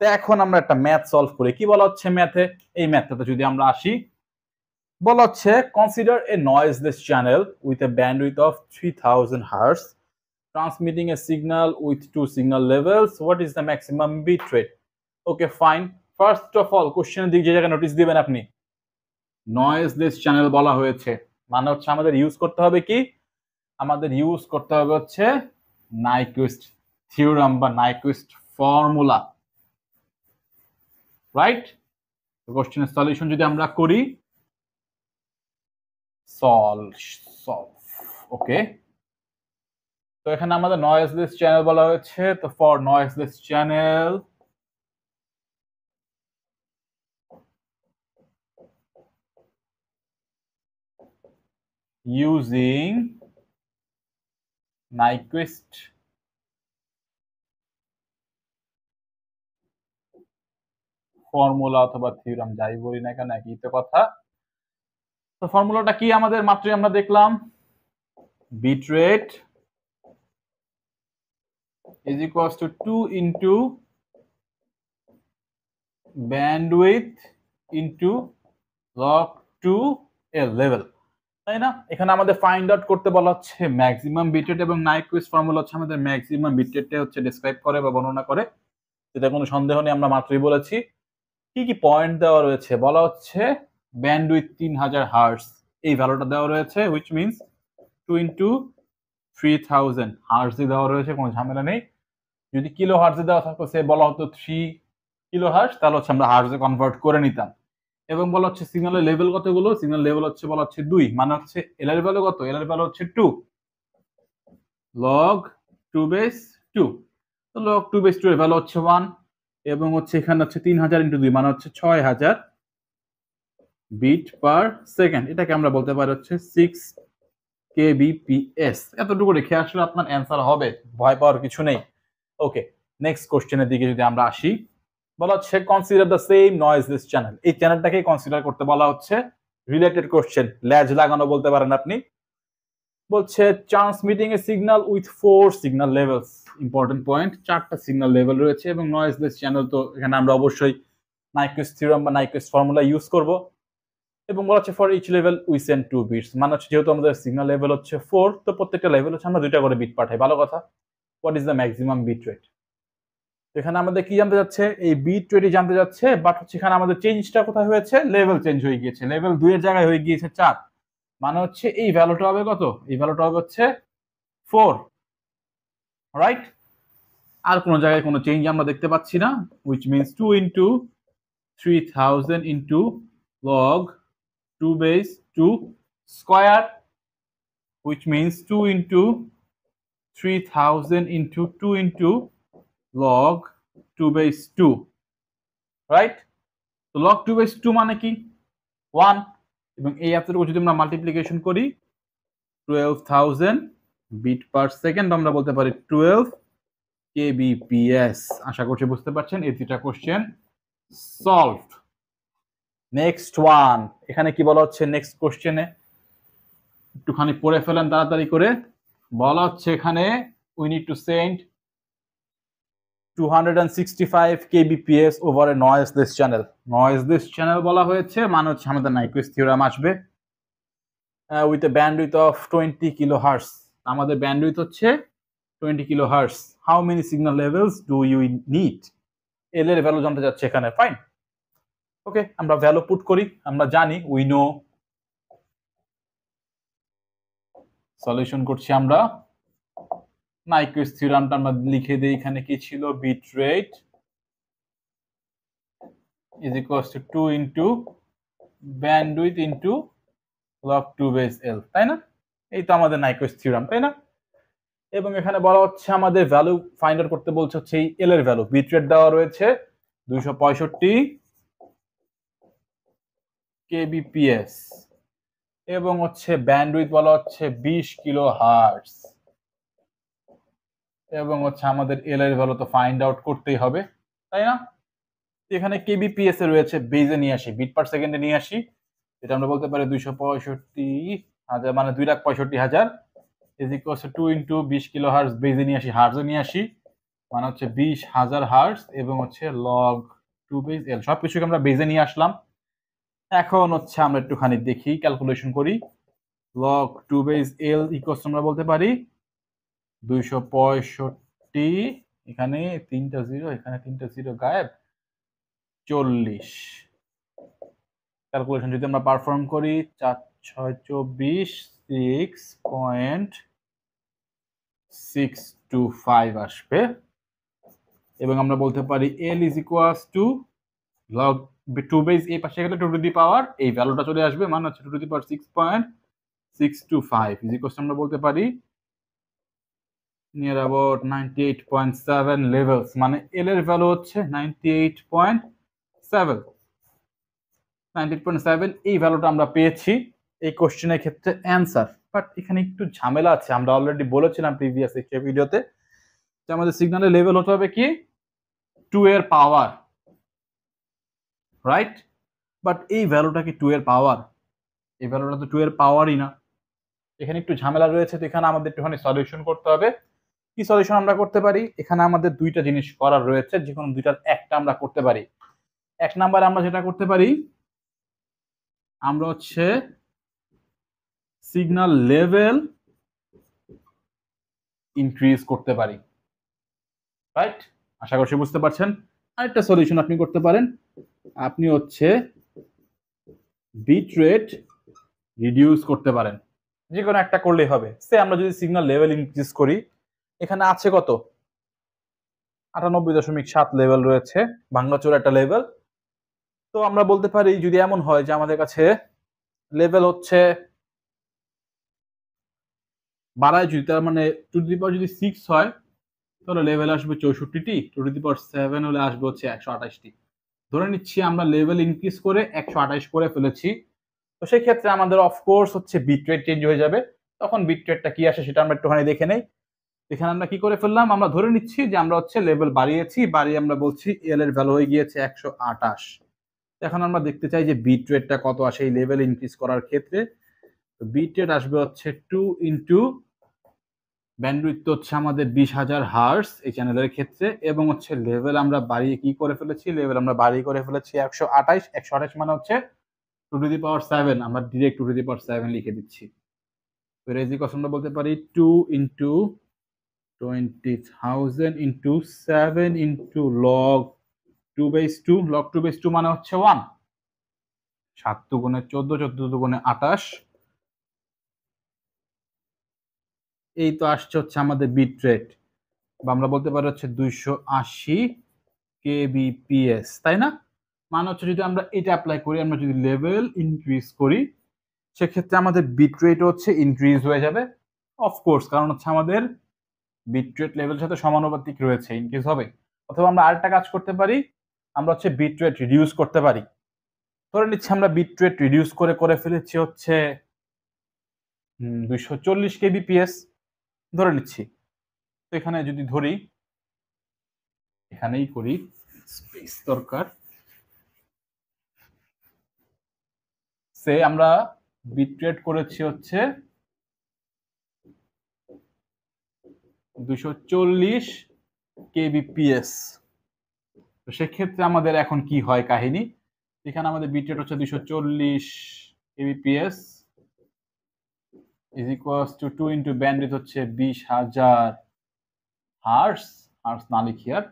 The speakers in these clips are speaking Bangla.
তো এখন আমরা একটা ম্যাথ সলভ করি। কি বলা হচ্ছে ম্যাথে? এই ম্যাথটাতে যদি আমরা আসি, বলা হচ্ছে consider A noiseless channel with a bandwidth of 3000 hertz transmitting a signal with two signal levels. What is the maximum bit rate? Okay, fine. First of all, question দিক যে জায়গায় নোটিস দিবেন আপনি, নয়েজলেস চ্যানেল বলা হয়েছে মানে হচ্ছে আমাদের ইউজ করতে হবে কি? আমাদের ইউজ করতে হবে হচ্ছে নাইকুইস্ট থিওরাম বা নাইকুইস্ট ফর্মুলা, রাইট? কোশ্চেনের সলিউশন যদি আমরা করি, ওকে, তো এখানে আমাদের নয়েজলেস চ্যানেল বলা হয়েছে। তো for noiseless channel using Nyquist formula অথবা থিওরাম, যাই বলি না কেন একই তো কথা। তো ফর্মুলাটা কি আমাদের মাত্রই আমরা দেখলাম, bit rate is equals to 2 into bandwidth into log 2 L level, তাই না? এখানে আমাদের ফাইন্ড আউট করতে বলা হচ্ছে ম্যাক্সিমাম বিট রেট, এবং নাইকুইস্ট ফর্মুলা হচ্ছে আমাদের ম্যাক্সিমাম বিট রেটটা হচ্ছে ডেসক্রাইব করে বা বর্ণনা করে, যেটা কোনো সন্দেহ নেই, আমরা মাত্রই বলেছি। কি কি পয়েন্ট দেওয়া রয়েছে? বলা হচ্ছে ব্যান্ডউইথ 3000 হার্টজ, এই ভ্যালুটা দেওয়া রয়েছে, হুইচ মিনস 2 into 3000 হার্টজে দেওয়া রয়েছে, কোনো ঝামেলা নেই। যদি কিলো হার্টজে দেওয়া থাকতো, সে বলা হতো 3 কিলো হার্টজ, তাহলে হচ্ছে আমরা হার্টজে কনভার্ট করে নিতাম। এবং বলা হচ্ছে সিগন্যালের লেভেল কতগুলো? সিগন্যাল লেভেল হচ্ছে বলা হচ্ছে 2, মানে হচ্ছে এল এর ভ্যালু কত? এল এর ভ্যালু হচ্ছে 2 log 2 বেস 2। তো log 2 বেস 2 এর ভ্যালু হচ্ছে 1, এবং হচ্ছে এখানে হচ্ছে 3000 ইনটু 2 মানে হচ্ছে 6000 বিট পার সেকেন্ড। এটাকে আমরা বলতে পারি হচ্ছে 6 kbps। এতটুকু রেখে আসলে আপনার অ্যান্সার হবে, ভয় পাওয়ার কিছু নেই। ওকে, নেক্সট কোশ্চেনের দিকে যদি আমরা আসি, বলা হচ্ছে consider the same noiseless channel. এই চ্যানেলটাকেই কনসিডার করতে বলা হচ্ছে। রিলেটেড কোশ্চেন, ল্যাজ লাগানো বলতে পারেন আপনি। বলছে transmitting A signal with 4 signal levels. Important point, 4টা সিগন্যাল লেভেল রয়েছে এবং নয়েজলেস চ্যানেল, তো এখানে আমরা অবশ্যই নাইকুইস্ট থিওরাম বা নাইকুইস্ট ফর্মুলা ইউজ করব। এবং বলা হচ্ছে for each level we send 2 bits, মানে হচ্ছে যেহেতু আমাদের সিগন্যাল লেভেল হচ্ছে 4, তো প্রত্যেকটা লেভেল হচ্ছে আমরা 2টা করে বিট পাঠাই, ভালো কথা। What is the maximum bit rate? এখানে আমাদের কি জানতে যাচ্ছে? এই বিট রেটই জানতে যাচ্ছে, বাট হচ্ছে এখানে আমাদের চেঞ্জটা কোথায় হয়েছে? লেভেল চেঞ্জ হয়ে গিয়েছে, লেভেল 2 এর জায়গায় হয়ে গিয়েছে 4, মানে হচ্ছে এই ভ্যালুটা হবে কত? এই ভ্যালুটা হবে হচ্ছে 4, রাইট? আর কোনো জায়গায় কোনো চেঞ্জ আমরা দেখতে পাচ্ছি না, which means 2 into 3000 into log 2 base 2 square, which means 2 into 3000 into 2 into log 2 base 2, right? তো log 2 base 2 মানে কি? 1, এবং এই এতটুকু যদি আমরা মাল্টিপ্লিকেশন করি 12000 বিট পার সেকেন্ড, আমরা বলতে পারি 12 kbps। আশা করছি বুঝতে পারছেন। এই 3টা কোশ্চেন সলভড। নেক্সট ওয়ান, এখানে কি বলা হচ্ছে নেক্সট কোশ্চেনে? একটুখানি পড়ে ফেলেন তাড়াতাড়ি করে। বলা হচ্ছে এখানে we need to send 265 kbps over a noiseless channel. Noiseless channel বলা হয়েছে মানে হচ্ছে আমাদের নাইকুইস্ট থিওরাম আসবে with a bandwidth of 20 kilohertz. আমাদের ব্যান্ডউইথ হচ্ছে 20 kilohertz. How many signal levels do you need? L এর ভ্যালু জানতে যাচ্ছে এখানে, ফাইন। ওকে, আমরা ভ্যালু পুট করি, আমরা জানি, উই নো। সলিউশন করছি আমরা। নাইকুইস্ট থিওরামটা আমরা লিখে দিই, এখানে কি ছিল? Bit rate is equals to 2 into bandwidth into log 2 base L, তাই না? এই তো আমাদের নাইকুইস্ট থিওরাম, তাই না? এবং এখানে বলা হচ্ছে আমাদের ভ্যালু ফাইন্ড আউট করতে বলছে হচ্ছে এই এল এর ভ্যালু। বিট রেট দেওয়া রয়েছে 265 kbps, এবং হচ্ছে ব্যান্ডউইথ বলা হচ্ছে 20 কিলোহার্টজ, এবং হচ্ছে আমাদের এল এর ভ্যালু তো ফাইন্ড আউট করতেই হবে, তাই না? এখানে কেবিপিএস এ রয়েছে, বেজে নিয়ে আসি, বিট পার সেকেন্ডে নিয়ে আসি, এটা আমরা বলতে পারি 265,000 মানে 2,65,000 is equals to 2 into 20 kilohertz, বেজে নিয়ে আসি, হার্টজে নিয়ে আসি, মানে হচ্ছে 20,000 হার্টজ এবং হচ্ছে লগ 2 বেস এল, সবকিছুকে আমরা বেজে নিয়ে আসলাম। এখন হচ্ছে আমরা একটুখানি দেখি, ক্যালকুলেশন করি। লগ 2 বেস এল ইকুয়ালস আমরা বলতে পারি 265, এখানে 3টা জিরো, এখানে 3টা জিরো গায়েব, 40। ক্যালকুলেশন যদি আমরা পারফর্ম করি 4 6 24, 6.625 আসবে। এবং আমরা বলতে পারি এল is equals to log 2 base এই পাশে গেলে 2 টু দি পাওয়ার এই ভ্যালুটা চলে আসবে, মানে হচ্ছে 2 to the power 6.625 is equals আমরা বলতে পারি নিয়ার অ্যাবাউট 98.7 লেভেলস, মানে এল এর ভ্যালু হচ্ছে 98.7। 98.7 এই ভ্যালুটা আমরা পেয়েছি এই কোশ্চেনের ক্ষেত্রে অ্যান্সার। বাট এখানে একটু ঝামেলা আছে, আমরা অলরেডি বলেছিলাম প্রিভিয়াস একটা ভিডিওতে যে আমাদের সিগন্যালের লেভেল হতে হবে কি 2 এর পাওয়ার, রাইট? বাট এই ভ্যালুটা কি 2 এর পাওয়ার? এই ভ্যালুটা তো 2 এর পাওয়ারই না। এখানে একটু ঝামেলা রয়েছে, তো এখানে আমাদের একটুখানি সলিউশন করতে হবে। কি সলিউশন আমরা করতে পারি? এখানে আমাদের দুইটা জিনিস করার রয়েছে, যে কোনো দুইটার একটা আমরা করতে পারি। এক নাম্বারে আমরা যেটা করতে পারি, আমরা হচ্ছে সিগন্যাল লেভেল ইনক্রিজ করতে পারি, রাইট? আশা করছি বুঝতে পারছেন। আরেকটা সলিউশন আপনি করতে পারেন, আপনি হচ্ছে বিট রেট রিডিউস করতে পারেন। যে কোনো একটা করলেই হবে। সে আমরা যদি সিগন্যাল লেভেল ইনক্রিজ করি, এখানে আছে কত 98.7 লেভেল রয়েছে, ভাঙ্গাচোরা একটা লেভেল। তো আমরা বলতে পারি যদি এমন হয় যে আমাদের কাছে লেভেল হচ্ছে বাড়ায়, যদি তার মানে 2 টু দি পাওয়ার যদি 6 হয় তাহলে লেভেল আসবে 64টি, 2 টু দি পাওয়ার 7 হলে আসবে হচ্ছে 128টি। ধরে নিচ্ছি আমরা লেভেল ইনক্রিজ করে 128 করে ফেলেছি, তো সেই ক্ষেত্রে আমাদের অফকোর্স হচ্ছে বিট রেট চেঞ্জ হয়ে যাবে। তখন বিট রেটটা কি আসে সেটা আমরা একটুখানি দেখে নেই। এখানে আমরা কি করে ফেললাম, আমরা ধরে নিচ্ছি যে আমরা হচ্ছে লেভেল বাড়িয়েছি, বাড়িয়ে আমরা বলছি এল এর ভ্যালু হয়ে গিয়েছে 128। এখন আমরা দেখতে চাই যে বিট রেটটা কত আসে এই লেভেল ইনক্রিজ করার ক্ষেত্রে। তো বিট রেট আসবে হচ্ছে 2 ইন্টু ব্যান্ডউইথ হচ্ছে আমাদের 20,000 হার্টজ এই চ্যানেলের ক্ষেত্রে, এবং হচ্ছে লেভেল আমরা বাড়িয়ে কি করে ফেলেছি, লেভেল আমরা বাড়িয়ে করে ফেলেছি 128। 128 মানে হচ্ছে 2 টু দি পাওয়ার 7, আমরা ডিরেক্ট 2 টু দি পাওয়ার 7 লিখে দিচ্ছি। তো রেজি কস আমরা বলতে পারি 2 into 20,000 into 7 into log 2 base 2, log 2 base 2 মানে হচ্ছে 1। 7 দুগুণে 14, 14 দুগুণে 28, এই তো আসছে হচ্ছে আমাদের বিট রেট, বা আমরা বলতে পারি হচ্ছে 280 kbps, তাই না? মানে হচ্ছে যদি আমরা এটা অ্যাপ্লাই করি, আমরা যদি লেভেল ইনক্রিজ করি, সেক্ষেত্রে আমাদের বিট রেট হচ্ছে ইনক্রিজ হয়ে যাবে অফকোর্স, কারণ হচ্ছে আমাদের বিট রেট লেভেলের সাথে সমানুপাতিক রয়েছে, ইনক্রিজ হবে। অথবা আমরা আরেকটা কাজ করতে পারি, আমরা হচ্ছে বিট রেট রিডিউস করতে পারি। ধরে নিচ্ছি আমরা বিট রেট রিডিউস করে করে ফেলেছি হচ্ছে 240 kbps ধরে নিচ্ছি। তো এখানে যদি ধরি, এখানেই করি, স্পেস দরকার। সে আমরা বিট রেট করেছি হচ্ছে 240 kbps। তো সেক্ষেত্রে আমাদের এখন কি হয় কাহিনী, এখানে আমাদের বিট রেট হচ্ছে 240 kbps is equals to 2 into bandwidth হচ্ছে 20,000 হার্টজ, হার্টজ না লিখি আর,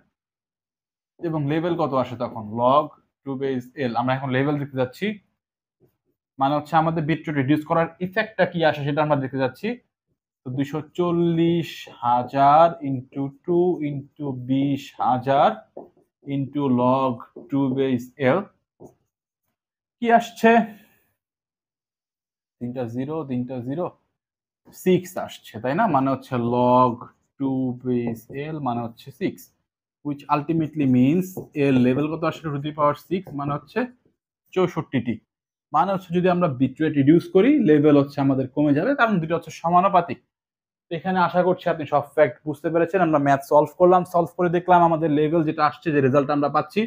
এবং লেভেল কত আসে তখন লগ 2 বেস এল। আমরা এখন লেভেল দেখতে যাচ্ছি, মানে হচ্ছে আমাদের বিট রেট রিডিউস করার ইফেক্টটা কি আসে সেটা আমরা দেখতে যাচ্ছি। তো 240,000 into 2 into 20,000 into log 2 base L কি আসছে, 3টা 0 3টা 0, 6 আসছে, তাই না? মানে হচ্ছে লগ 2 বেস এল মানে হচ্ছে 6, which ultimately means এর লেভেল কত আসছে 2 টু দি পাওয়ার 6, মানে হচ্ছে 64টি। মানে হচ্ছে যদি আমরা বিট রেট রিডিউস করি, লেভেল হচ্ছে আমাদের কমে যাবে, কারণ দুটো হচ্ছে সমানুপাতিক। এখানে আশা করছি আপনি সব ফ্যাক্ট বুঝতে পেরেছেন। আমরা ম্যাথ সলভ করলাম, সলভ করে দেখলাম আমাদের লেভেল যেটা আসছে, যে রেজাল্ট আমরা পাচ্ছি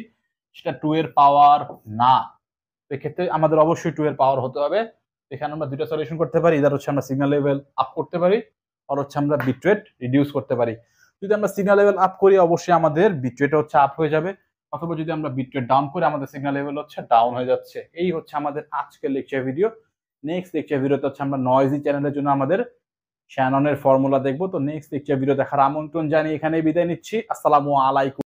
সেটা 2 এর পাওয়ার না। এক্ষেত্রে আমাদের অবশ্যই 2 এর পাওয়ার হতে হবে। এখানে আমরা দুটো সলিউশন করতে পারি, ইদার হচ্ছে আমরা সিগন্যাল লেভেল আপ করতে পারি, আর হচ্ছে আমরা বিট রেট রিডিউস করতে পারি। যদি আমরা সিগন্যাল লেভেল আপ করি অবশ্যই আমাদের বিট রেট হচ্ছে আপ হয়ে যাবে, অথবা যদি আমরা বিট রেট ডাউন করি আমাদের সিগন্যাল লেভেল হচ্ছে ডাউন হয়ে যাচ্ছে। এই হচ্ছে আমাদের আজকের লেকচার ভিডিও। নেক্সট লেকচার ভিডিওতে হচ্ছে আমরা নয়েজি চ্যানেলের জন্য আমাদের শ্যাননের ফর্মুলা দেখবো। তো নেক্সট লেকচার ভিডিও দেখার আমন্ত্রণ জানিয়ে এখানে বিদায় নিচ্ছি। আসসালামু আলাইকুম।